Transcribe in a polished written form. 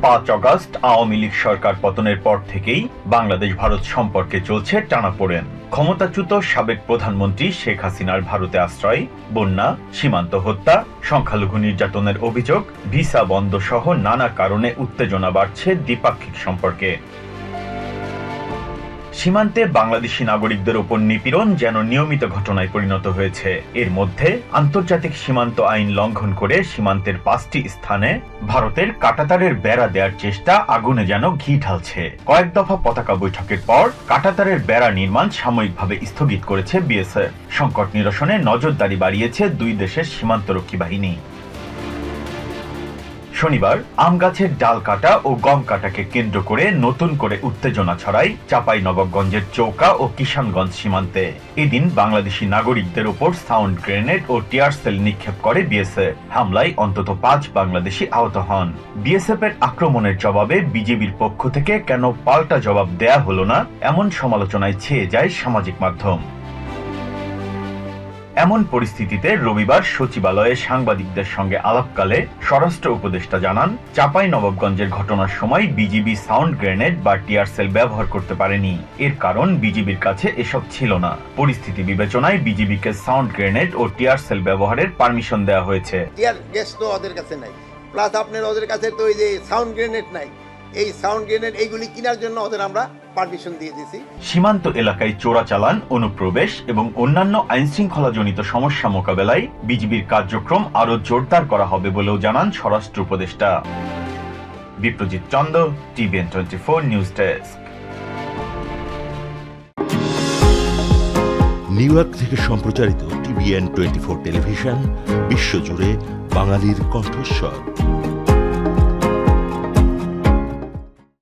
5 August Awami League সরকার পতনের পর থেকেই বাংলাদেশ ভারত সম্পর্কে চলছে টানাপোড়েন। ক্ষমতাচ্যুত সাবেক প্রধানমন্ত্রী শেখ হাসিনার ভারতে আশ্রয়, বন্যা, সীমান্ত হত্যা, সংখ্যালঘু নির্যাতনের অভিযোগ, ভিসা বন্ধ সহ নানা কারণে উত্তেজনা বাড়ছে দ্বিপাক্ষিক সম্পর্কে। সীমান্তে বাংলাদেশি নাগরিকদের উপর নিপীড়ন যেন নিয়মিত ঘটনায় পরিণত হয়েছে। এর মধ্যে আন্তর্জাতিক সীমান্ত আইন লঙ্ঘন করে সীমান্তের 5টি স্থানে ভারতের কাঁটাতারের বেড়া দেওয়ার চেষ্টা আগুনে যেন ঘি ঢালছে। কয়েক দফা পতাকা বৈঠকের পর কাঁটাতারের বেড়া নির্মাণ সাময়িকভাবে স্থগিত করেছে বিএসএফ। সংকট নিরসনে নজরদারি বাড়িয়েছে দুই দেশের সীমান্তরক্ষী বাহিনী। শনিবার আম গাছের ডাল কাটা ও গম কাটাকে কেন্দ্র করে নতুন করে উত্তেজনা ছড়ায় চাঁপাইনবাবগঞ্জের চৌকা ও কিষানগঞ্জ সীমান্তে। এদিন বাংলাদেশি নাগরিকদের উপর সাউন্ড গ্রেনেড ও টিয়ার সেল নিক্ষেপ করে বিএসএফ। হামলায় অন্তত 5 বাংলাদেশি আহত হন। বিএসএফ এর আক্রমণের জবাবে বিজেপির পক্ষ থেকে কেন পাল্টা জবাব দেয়া হলো না, এমন সমালোচনায় ছেয়ে যায় সামাজিক মাধ্যম। এমন পরিস্থিতিতে রবিবার সচিবালয়ে সাংবাদিকদের সঙ্গে আলাপকালে স্বরাষ্ট্র উপদেষ্টা জানান, চাঁপাইনবাবগঞ্জের ঘটনার সময় বিজিবি সাউন্ড গ্রেনেড বা টিয়ার সেল ব্যবহার করতে পারেনি। এর কারণ বিজিবির কাছে এসব ছিল না। পরিস্থিতি বিবেচনায় বিজিবিকে সাউন্ড গ্রেনেড ও টিয়ার সেল ব্যবহারের পারমিশন দেওয়া হয়েছে। টিয়ার গ্যাস তো ওদের কাছে নাই, প্লাস আপনার ওদের কাছে তো ওই যে সাউন্ড গ্রেনেড নাই। এই সাউন্ড গ্রেনেড এইগুলি কেনার জন্য ওদের আমরা পারমিশন দিয়ে দিয়েছি। সীমান্ত এলাকায় চোরাচালান, অনুপ্রবেশ এবং অন্যান্য আইনশৃঙ্খলাজনিত সমস্যা মোকাবেলায় বিজিবির কার্যক্রম আরও জোরদার করা হবে বলেও জানান স্বরাষ্ট্র উপদেষ্টা। Biprajit Chanda, TVN 24 news desk. New York থেকে সম্প্রচারিত টিভিএন 24 টেলিভিশন বিশ্বজুড়ে বাঙালির কণ্ঠস্বর।